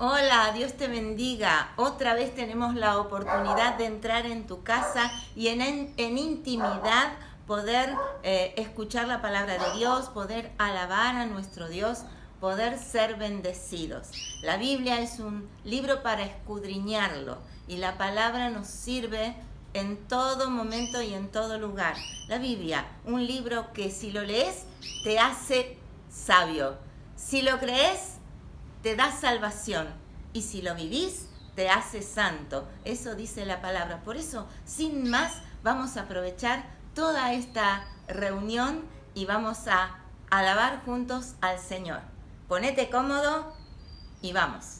Hola, Dios te bendiga. Otra vez tenemos la oportunidad de entrar en tu casa y en intimidad poder escuchar la palabra de Dios, poder alabar a nuestro Dios, poder ser bendecidos. La Biblia es un libro para escudriñarlo y la palabra nos sirve en todo momento y en todo lugar. La Biblia, un libro que si lo lees te hace sabio. Si lo crees, te da salvación, y si lo vivís, te hace santo. Eso dice la palabra. Por eso, sin más, vamos a aprovechar toda esta reunión y vamos a alabar juntos al Señor. Ponete cómodo y vamos.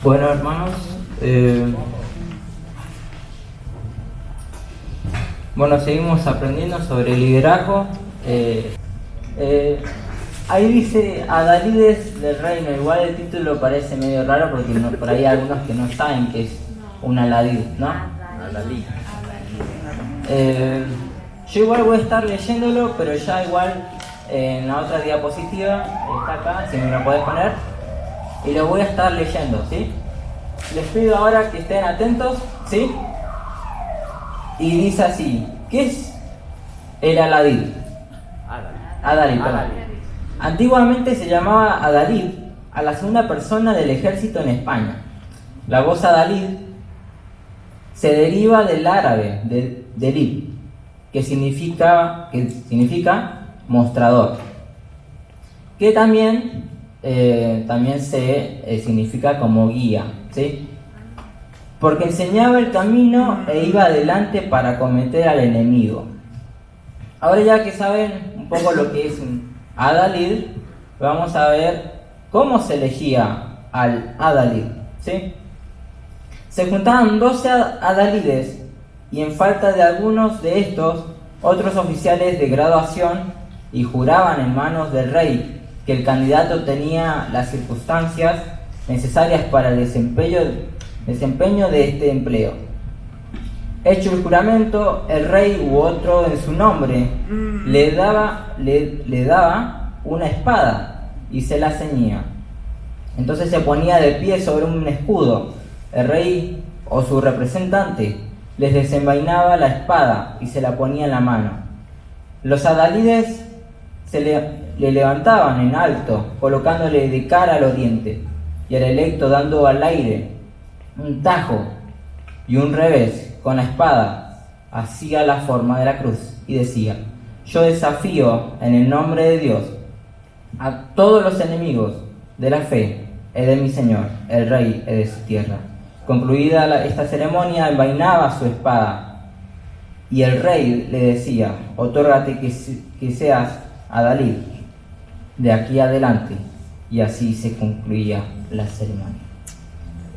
Bueno, hermanos, seguimos aprendiendo sobre liderazgo. Ahí dice Adalides del Reino. Igual el título parece medio raro porque por ahí hay algunos que no saben que es un Aladid, ¿no? Yo igual voy a estar leyéndolo, pero ya igual en la otra diapositiva está acá, si me lo podés poner, y lo voy a estar leyendo, ¿sí? Les pido ahora que estén atentos, ¿sí? Y dice así: ¿qué es el Adalid? Adalid, perdón. Antiguamente se llamaba Adalid a la segunda persona del ejército en España. La voz Adalid se deriva del árabe, de Delib, que significa mostrador, que también se significa como guía, ¿sí? Porque enseñaba el camino e iba adelante para acometer al enemigo. Ahora, ya que saben un poco lo que es un Adalid, vamos a ver cómo se elegía al Adalid, ¿sí? Se juntaban 12 adalides, y en falta de algunos de estos, otros oficiales de graduación, y juraban en manos del rey que el candidato tenía las circunstancias necesarias para el desempeño de este empleo. Hecho el juramento, el rey u otro en su nombre le daba una espada y se la ceñía. Entonces se ponía de pie sobre un escudo. El rey o su representante les desenvainaba la espada y se la ponía en la mano. Los adalides le levantaban en alto, colocándole de cara al oriente, y el electo, dando al aire un tajo y un revés con la espada, hacía la forma de la cruz y decía: yo desafío en el nombre de Dios a todos los enemigos de la fe de mi Señor, el rey de su tierra. Concluida esta ceremonia, envainaba su espada, y el rey le decía: otórgate que seas Adalid de aquí adelante. Y así se concluía la ceremonia.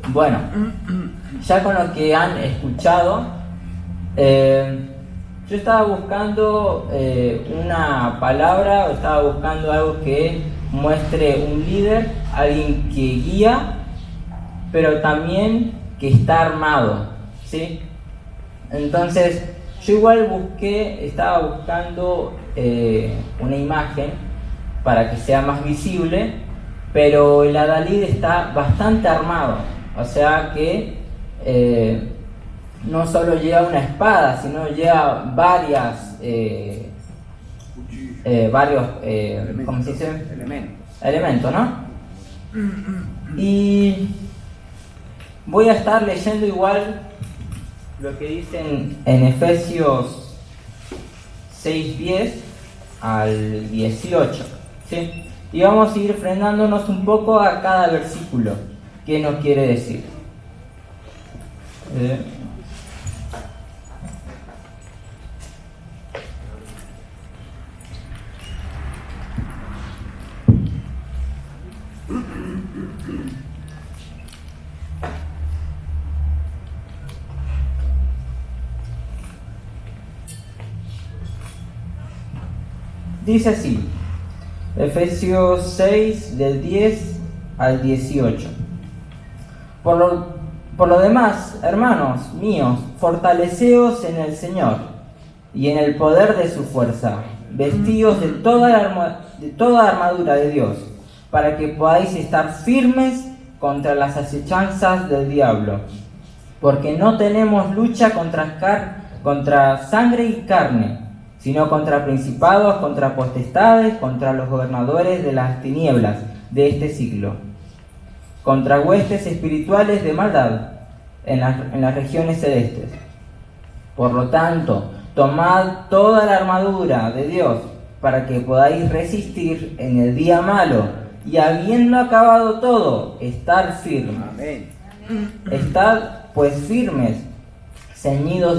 Bueno, ya con lo que han escuchado, yo estaba buscando una palabra, estaba buscando algo que muestre un líder, alguien que guía, pero también que está armado, ¿sí? Entonces, yo igual estaba buscando una imagen para que sea más visible, pero el Adalid está bastante armado, o sea que no solo lleva una espada, sino lleva varios ¿cómo se dice? Elementos, ¿no? Y voy a estar leyendo igual lo que dicen en Efesios 6:10 al 18, ¿sí? Y vamos a ir frenándonos un poco a cada versículo, qué nos quiere decir. Dice así, Efesios 6, del 10 al 18. Por lo demás, hermanos míos, fortaleceos en el Señor y en el poder de su fuerza, vestíos de toda armadura de Dios, para que podáis estar firmes contra las acechanzas del diablo. Porque no tenemos lucha contra sangre y carne, sino contra principados, contra potestades, contra los gobernadores de las tinieblas de este siglo, contra huestes espirituales de maldad en las regiones celestes. Por lo tanto, tomad toda la armadura de Dios para que podáis resistir en el día malo, y habiendo acabado todo, estar firmes. Amén. Estad pues firmes, ceñidos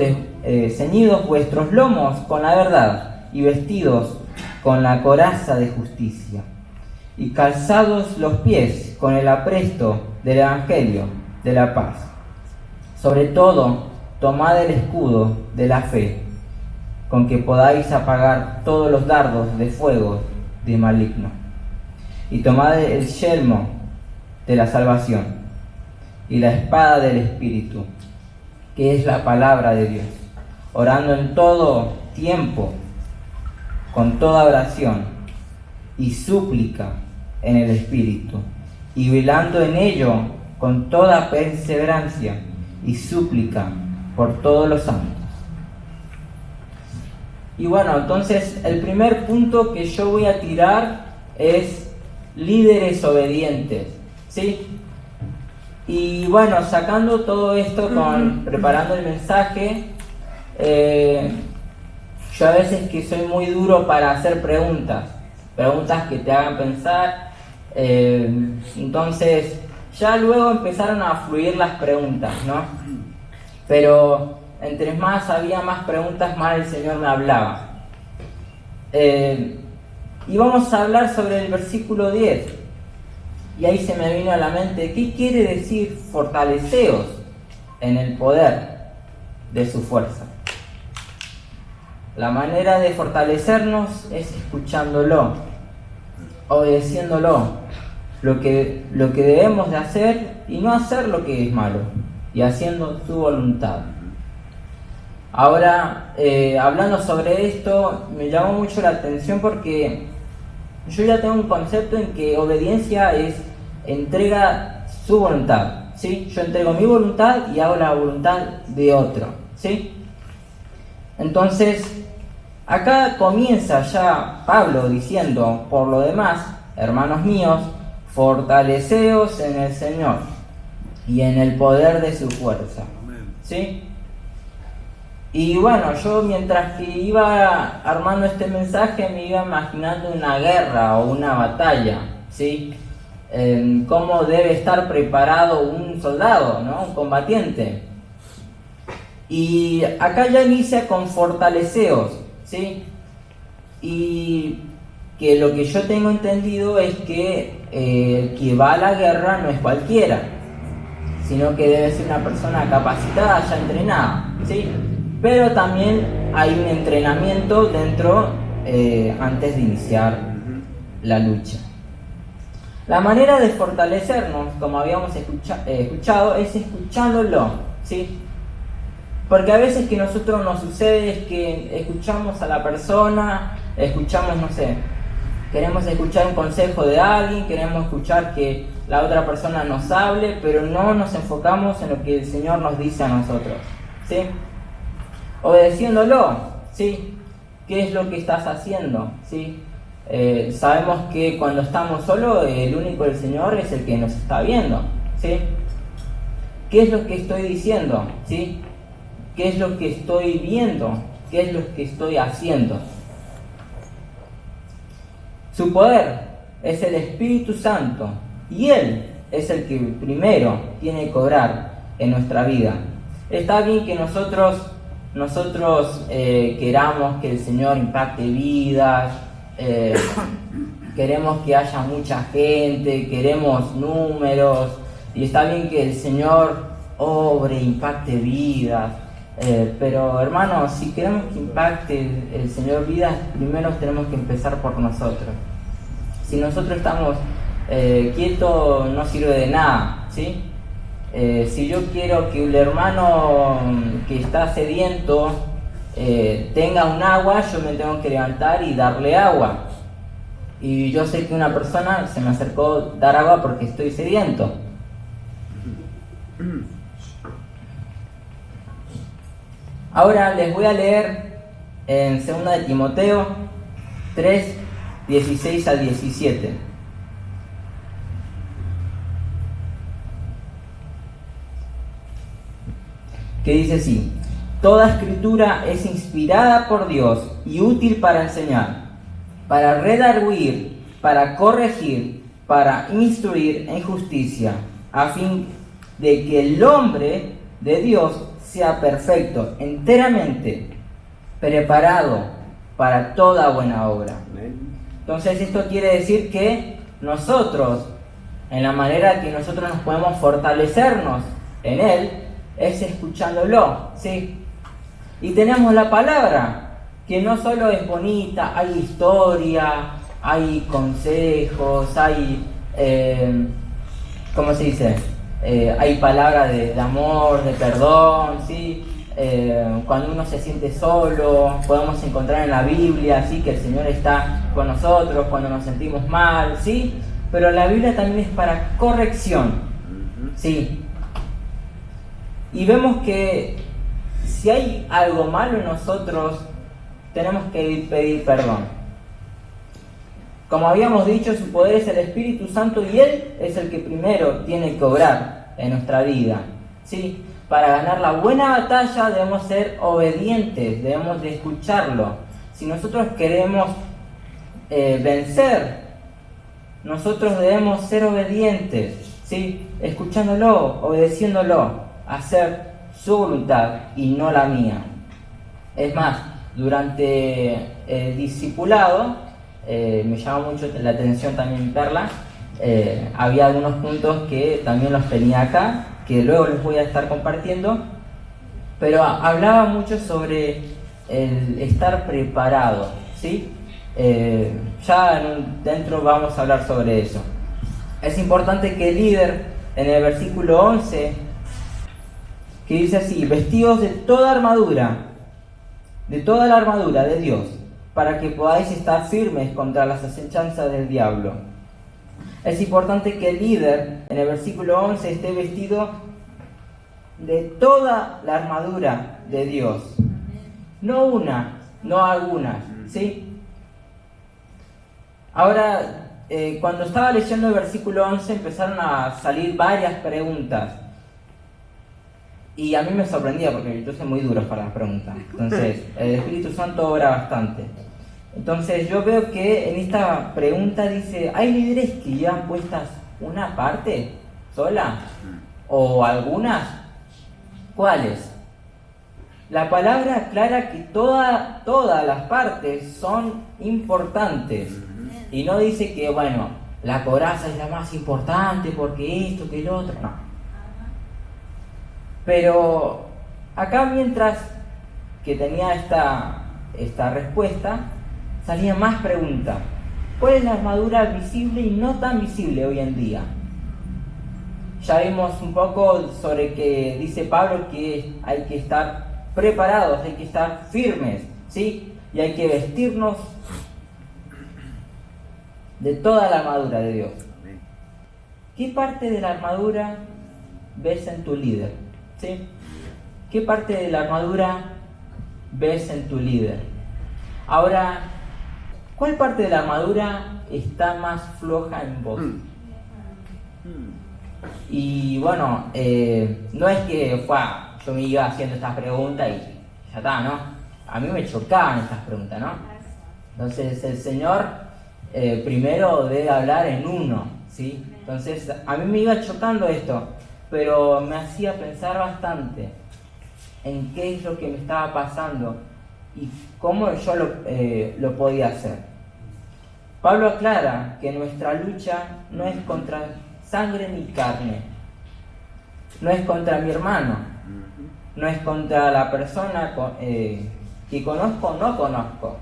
vuestros lomos con la verdad, y vestidos con la coraza de justicia, y calzados los pies con el apresto del evangelio de la paz. Sobre todo, tomad el escudo de la fe, con que podáis apagar todos los dardos de fuego de maligno. Y tomad el yelmo de la salvación y la espada del Espíritu, que es la palabra de Dios, orando en todo tiempo, con toda oración y súplica en el Espíritu, y velando en ello con toda perseverancia y súplica por todos los santos. Y bueno, entonces el primer punto que yo voy a tirar es líderes obedientes, ¿sí? Y bueno, sacando todo esto, preparando el mensaje, yo a veces que soy muy duro para hacer preguntas que te hagan pensar, entonces ya luego empezaron a fluir las preguntas, ¿no? Pero entre más había más preguntas, más el Señor me hablaba. Y vamos a hablar sobre el versículo 10. Y ahí se me vino a la mente, ¿qué quiere decir fortaleceos en el poder de su fuerza? La manera de fortalecernos es escuchándolo, obedeciéndolo, lo que debemos de hacer y no hacer lo que es malo, y haciendo su voluntad. Ahora, hablando sobre esto, me llamó mucho la atención porque yo ya tengo un concepto en que obediencia es entrega su voluntad, ¿sí? Yo entrego mi voluntad y hago la voluntad de otro, ¿sí? Entonces, acá comienza ya Pablo diciendo, por lo demás, hermanos míos, fortaleceos en el Señor y en el poder de su fuerza, ¿sí? Y bueno, yo mientras que iba armando este mensaje me iba imaginando una guerra o una batalla, ¿sí? Cómo debe estar preparado un soldado, ¿no? Un combatiente. Y acá ya inicia con fortaleceos, ¿sí? Y que lo que yo tengo entendido es que el que va a la guerra no es cualquiera, sino que debe ser una persona capacitada, ya entrenada, ¿sí? Pero también hay un entrenamiento dentro antes de iniciar la lucha. La manera de fortalecernos, como habíamos escuchado, es escuchándolo, ¿sí? Porque a veces que nosotros nos sucede es que escuchamos a la persona, escuchamos, no sé, queremos escuchar un consejo de alguien, queremos escuchar que la otra persona nos hable, pero no nos enfocamos en lo que el Señor nos dice a nosotros, ¿sí? Obedeciéndolo, ¿sí? ¿Qué es lo que estás haciendo? ¿Sí? Sabemos que cuando estamos solos, el único del Señor es el que nos está viendo, ¿sí? ¿Qué es lo que estoy diciendo? ¿Sí? ¿Qué es lo que estoy viendo? ¿Qué es lo que estoy haciendo? Su poder es el Espíritu Santo y Él es el que primero tiene que obrar en nuestra vida. Está bien que nosotros queramos que el Señor impacte vidas, queremos que haya mucha gente, queremos números, y está bien que el Señor obre, impacte vidas, pero hermanos, si queremos que impacte el Señor vidas, primero tenemos que empezar por nosotros. Si nosotros estamos quietos, no sirve de nada, ¿sí? Si yo quiero que el hermano que está sediento tenga un agua, yo me tengo que levantar y darle agua. Y yo sé que una persona se me acercó a dar agua porque estoy sediento. Ahora les voy a leer en 2 de Timoteo 3, 16 al 17. Que dice así: toda escritura es inspirada por Dios y útil para enseñar, para redarguir, para corregir, para instruir en justicia, a fin de que el hombre de Dios sea perfecto, enteramente preparado para toda buena obra. Entonces esto quiere decir que nosotros, en la manera que nosotros nos podemos fortalecernos en Él, es escuchándolo, ¿sí? Y tenemos la palabra, que no solo es bonita, hay historia, hay consejos, hay, ¿cómo se dice? hay palabras de amor, de perdón, ¿sí? Cuando uno se siente solo, podemos encontrar en la Biblia, ¿sí? Que el Señor está con nosotros cuando nos sentimos mal, ¿sí? Pero la Biblia también es para corrección, ¿sí? Y vemos que si hay algo malo en nosotros, tenemos que pedir perdón. Como habíamos dicho, su poder es el Espíritu Santo y Él es el que primero tiene que obrar en nuestra vida, ¿sí? Para ganar la buena batalla debemos ser obedientes, debemos de escucharlo. Si nosotros queremos vencer, nosotros debemos ser obedientes, ¿sí? Escuchándolo, obedeciéndolo, hacer su voluntad y no la mía. Es más, durante el discipulado, me llama mucho la atención también Perla, había algunos puntos que también los tenía acá, que luego les voy a estar compartiendo, pero hablaba mucho sobre el estar preparado, ¿sí? Ya dentro vamos a hablar sobre eso. Es importante que el líder, en el versículo 11, que dice así: vestidos de toda la armadura de Dios, para que podáis estar firmes contra las acechanzas del diablo. Es importante que el líder, en el versículo 11, esté vestido de toda la armadura de Dios. No una, no algunas, ¿sí? Ahora, cuando estaba leyendo el versículo 11, empezaron a salir varias preguntas. Y a mí me sorprendía porque yo soy muy duro para las preguntas. Entonces, el Espíritu Santo obra bastante. Entonces yo veo que en esta pregunta dice: ¿hay líderes que llevan puestas una parte sola? ¿O algunas? ¿Cuáles? La palabra aclara que todas las partes son importantes. Y no dice que, bueno, la coraza es la más importante porque esto, que el otro. No. Pero acá, mientras que tenía esta respuesta, salía más preguntas. ¿Cuál es la armadura visible y no tan visible hoy en día? Ya vimos un poco sobre que dice Pablo que hay que estar preparados, hay que estar firmes, ¿sí? Y hay que vestirnos de toda la armadura de Dios. ¿Qué parte de la armadura ves en tu líder? ¿Sí? ¿Qué parte de la armadura ves en tu líder? Ahora, ¿cuál parte de la armadura está más floja en vos? Y bueno, no es que yo me iba haciendo estas preguntas y ya está, ¿no? A mí me chocaban estas preguntas, ¿no? Entonces el Señor primero debe hablar en uno, ¿sí? Entonces a mí me iba chocando esto, pero me hacía pensar bastante en qué es lo que me estaba pasando y cómo yo lo podía hacer. Pablo aclara que nuestra lucha no es contra sangre ni carne, no es contra mi hermano, no es contra la persona que conozco o no conozco.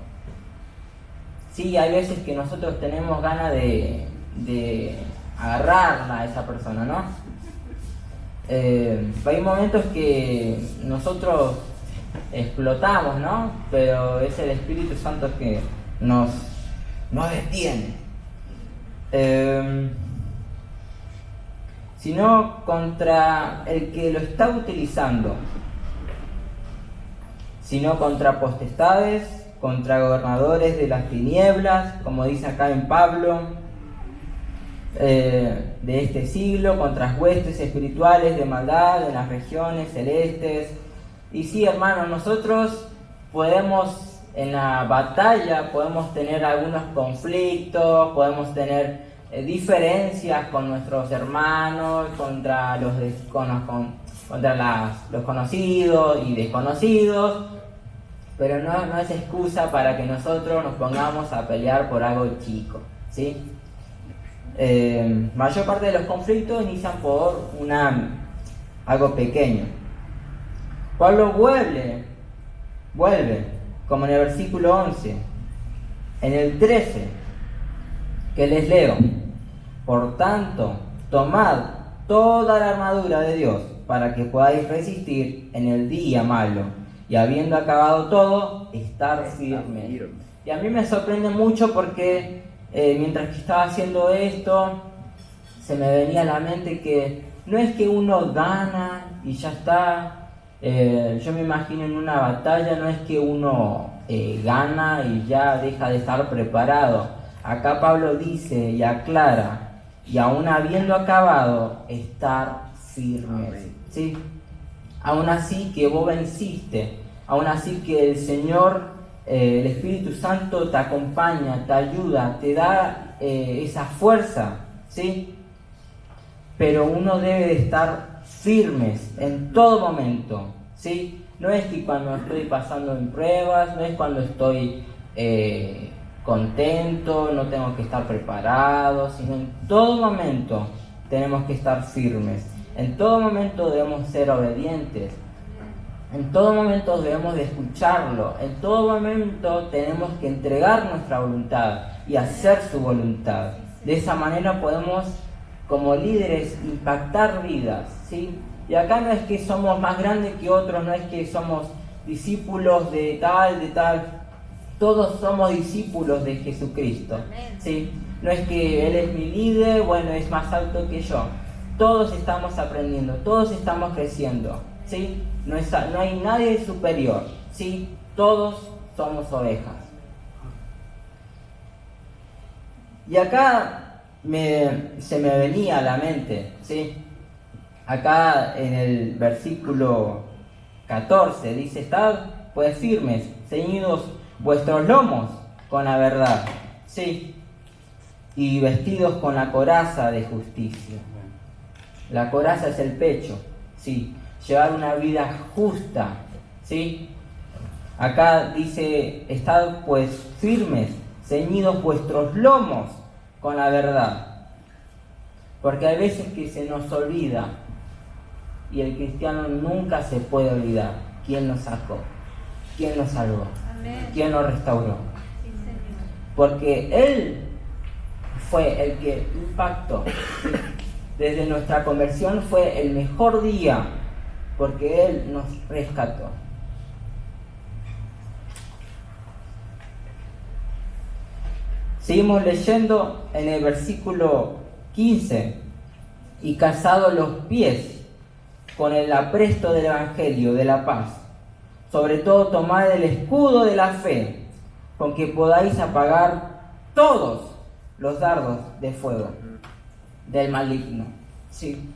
Sí, hay veces que nosotros tenemos ganas de agarrarla a esa persona, ¿no? Hay momentos que nosotros explotamos, ¿no? Pero es el Espíritu Santo que nos detiene. Sino contra el que lo está utilizando, sino contra potestades, contra gobernadores de las tinieblas, como dice acá en Pablo, de este siglo, contra huestes espirituales de maldad en las regiones celestes. Y sí, hermanos, nosotros podemos, en la batalla, podemos tener algunos conflictos, podemos tener diferencias con nuestros hermanos, contra los conocidos y desconocidos, pero no es excusa para que nosotros nos pongamos a pelear por algo chico, ¿sí? Mayor parte de los conflictos inician por algo pequeño. Pablo vuelve, como en el versículo 11, en el 13, que les leo: por tanto, tomad toda la armadura de Dios, para que podáis resistir en el día malo, y habiendo acabado todo, estar firmes. Y a mí me sorprende mucho porque mientras que estaba haciendo esto, se me venía a la mente que no es que uno gana y ya está. Yo me imagino en una batalla, no es que uno gana y ya deja de estar preparado. Acá Pablo dice y aclara, y aún habiendo acabado, estar firmes. ¿Sí? Aún así que vos venciste, aún así que el Señor, el Espíritu Santo te acompaña, te ayuda, te da esa fuerza, ¿sí? Pero uno debe de estar firmes en todo momento, ¿sí? No es que cuando estoy pasando en pruebas, no es cuando estoy contento, no tengo que estar preparado, sino en todo momento tenemos que estar firmes. En todo momento debemos ser obedientes. En todo momento debemos de escucharlo. En todo momento tenemos que entregar nuestra voluntad y hacer su voluntad. De esa manera podemos, como líderes, impactar vidas, ¿sí? Y acá no es que somos más grandes que otros, no es que somos discípulos de tal. Todos somos discípulos de Jesucristo, ¿sí? No es que Él es mi líder, bueno, es más alto que yo. Todos estamos aprendiendo, todos estamos creciendo, ¿sí? No hay nadie superior, ¿sí? Todos somos ovejas. Y acá se me venía a la mente, ¿sí? Acá en el versículo 14 dice: estad pues firmes, ceñidos vuestros lomos con la verdad, ¿sí? Y vestidos con la coraza de justicia. La coraza es el pecho, ¿sí? Llevar una vida justa, ¿sí? Acá dice: estad pues firmes, ceñidos vuestros lomos con la verdad. Porque hay veces que se nos olvida, y el cristiano nunca se puede olvidar quién nos sacó, quién nos salvó, quién nos restauró. Porque Él fue el que impactó. Desde nuestra conversión fue el mejor día, porque Él nos rescató. Seguimos leyendo en el versículo 15: y calzados los pies con el apresto del Evangelio de la paz, sobre todo tomad el escudo de la fe, con que podáis apagar todos los dardos de fuego del maligno, ¿sí?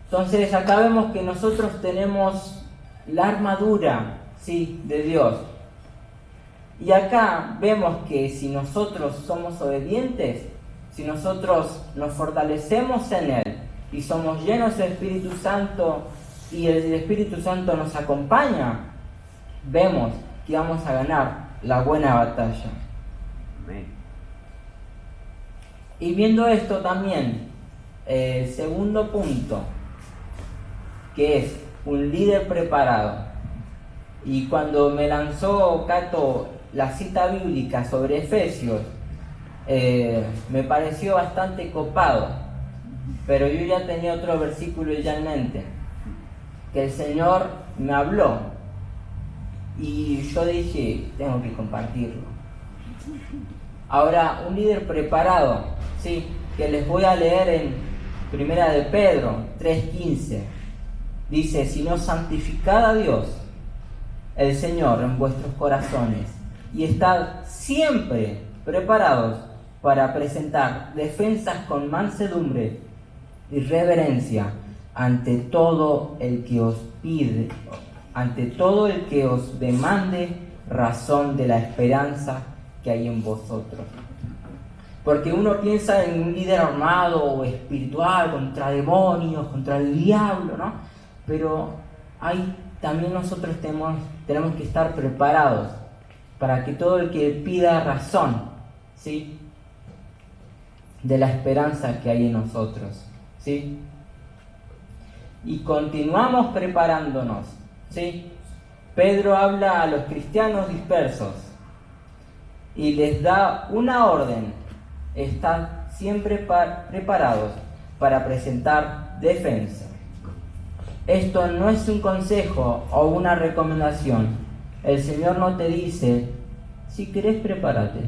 Entonces acá vemos que nosotros tenemos la armadura, ¿sí?, de Dios. Y acá vemos que si nosotros somos obedientes, si nosotros nos fortalecemos en Él y somos llenos del Espíritu Santo y el Espíritu Santo nos acompaña, vemos que vamos a ganar la buena batalla. Amén. Y viendo esto también, el segundo punto, que es un líder preparado. Y cuando me lanzó Cato la cita bíblica sobre Efesios, me pareció bastante copado, pero yo ya tenía otro versículo ya en mente, que el Señor me habló y yo dije, tengo que compartirlo. Ahora, un líder preparado, ¿sí?, que les voy a leer en Primera de Pedro 3:15, dice: sino santificad a Dios el Señor en vuestros corazones, y estad siempre preparados para presentar defensas con mansedumbre y reverencia ante todo el que os pide, ante todo el que os demande razón de la esperanza que hay en vosotros. Porque uno piensa en un líder armado o espiritual contra demonios, contra el diablo, ¿no? Pero también nosotros tenemos que estar preparados para que todo el que pida razón, ¿sí?, de la esperanza que hay en nosotros, ¿sí? Y continuamos preparándonos, ¿sí? Pedro habla a los cristianos dispersos y les da una orden: están siempre preparados para presentar defensa. Esto no es un consejo o una recomendación. El Señor no te dice, si querés prepárate,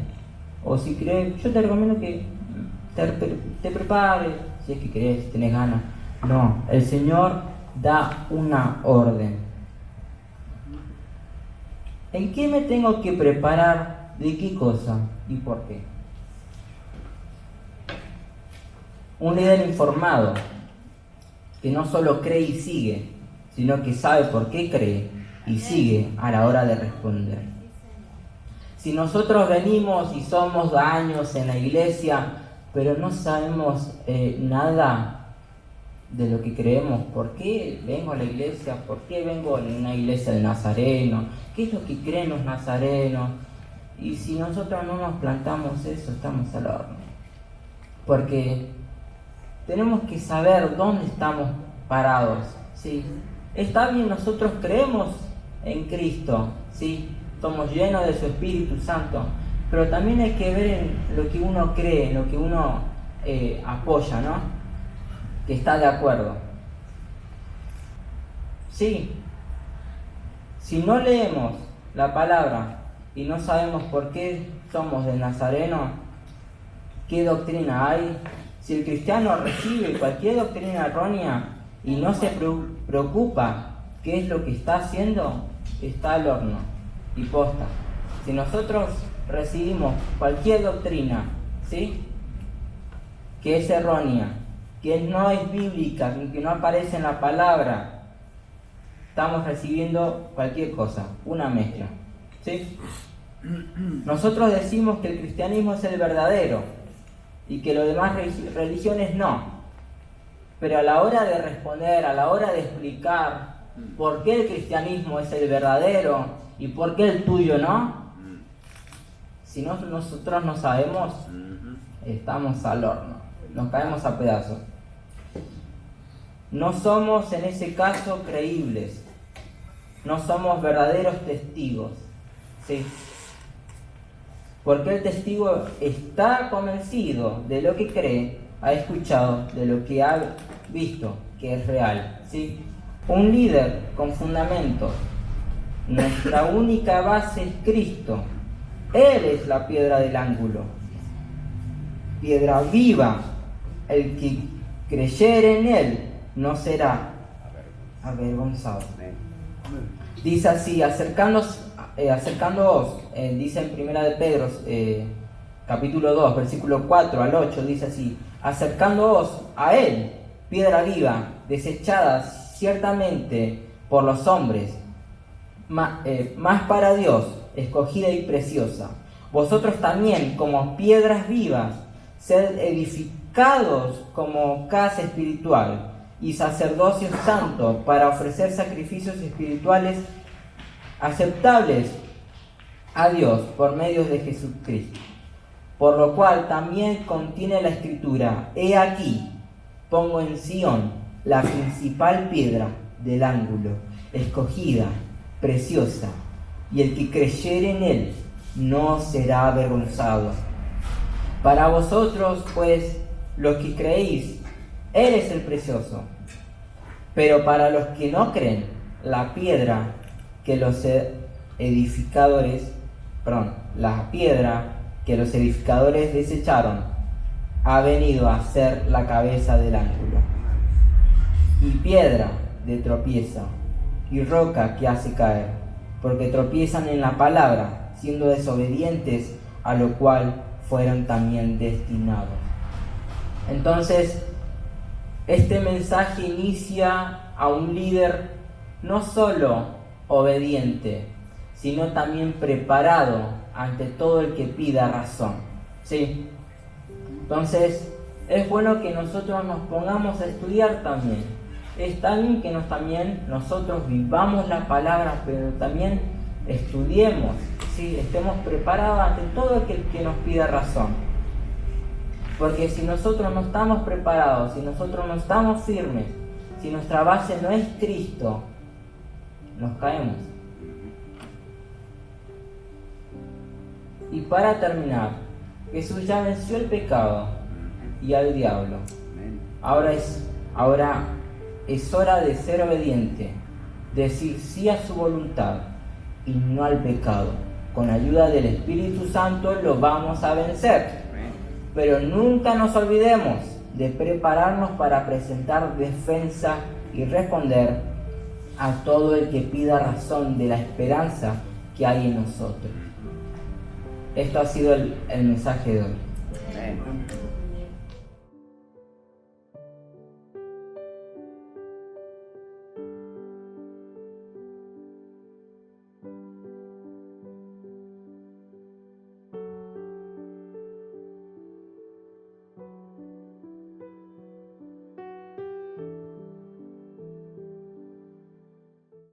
o si querés, yo te recomiendo que te prepares, si es que querés, si tenés ganas. No, el Señor da una orden. ¿En qué me tengo que preparar? ¿De qué cosa? ¿Y por qué? Un líder informado, que no solo cree y sigue, sino que sabe por qué cree y sigue a la hora de responder. Si nosotros venimos y somos años en la iglesia, pero no sabemos nada de lo que creemos, ¿por qué vengo a la iglesia? ¿Por qué vengo a una iglesia de Nazareno? ¿Qué es lo que creen los nazarenos? Y si nosotros no nos plantamos eso, estamos al horno. Porque tenemos que saber dónde estamos parados, ¿sí? Está bien, nosotros creemos en Cristo, ¿sí? Somos llenos de su Espíritu Santo, pero también hay que ver en lo que uno cree, en lo que uno apoya, ¿no? Que está de acuerdo. Sí, si no leemos la palabra y no sabemos por qué somos de Nazareno, ¿qué doctrina hay? Si el cristiano recibe cualquier doctrina errónea y no se preocupa qué es lo que está haciendo, está al horno y posta. Si nosotros recibimos cualquier doctrina, ¿sí?, que es errónea, que no es bíblica, que no aparece en la palabra, estamos recibiendo cualquier cosa, una mezcla, ¿sí? Nosotros decimos que el cristianismo es el verdadero y que las demás religiones no, pero a la hora de responder, a la hora de explicar por qué el cristianismo es el verdadero y por qué el tuyo no, si nosotros no sabemos, estamos al horno, nos caemos a pedazos. No somos en ese caso creíbles, no somos verdaderos testigos, ¿sí? Porque el testigo está convencido de lo que cree, ha escuchado, de lo que ha visto, que es real, ¿sí? Un líder con fundamentos. Nuestra única base es Cristo. Él es la piedra del ángulo. Piedra viva. El que creyere en Él no será avergonzado. Dice así, acercándoos, dice en Primera de Pedro, capítulo 2, versículo 4 al 8, dice así: acercándoos a Él, piedra viva, desechada ciertamente por los hombres, más para Dios, escogida y preciosa. Vosotros también, como piedras vivas, sed edificados como casa espiritual y sacerdocio santo, para ofrecer sacrificios espirituales aceptables a Dios por medio de Jesucristo. Por lo cual también contiene la Escritura: he aquí, pongo en Sión la principal piedra del ángulo, escogida, preciosa, y el que creyere en Él no será avergonzado. Para vosotros, pues, los que creéis, Él es el precioso. Pero para los que no creen, la piedra que los edificadores desecharon ha venido a ser la cabeza del ángulo, y piedra de tropiezo, y roca que hace caer, porque tropiezan en la palabra, siendo desobedientes, a lo cual fueron también destinados. Entonces, este mensaje inicia a un líder no solo obediente, sino también preparado ante todo el que pida razón, ¿sí? Entonces, es bueno que nosotros nos pongamos a estudiar también. Está bien que nosotros vivamos la palabra, pero también estudiemos, ¿sí? Estemos preparados ante todo aquel que nos pida razón. Porque si nosotros no estamos preparados, si nosotros no estamos firmes, si nuestra base no es Cristo, nos caemos. Y para terminar, Jesús ya venció el pecado y al diablo. Ahora es hora de ser obediente, decir sí a su voluntad y no al pecado. Con ayuda del Espíritu Santo lo vamos a vencer. Pero nunca nos olvidemos de prepararnos para presentar defensa y responder a todo el que pida razón de la esperanza que hay en nosotros. Esto ha sido el mensaje de hoy.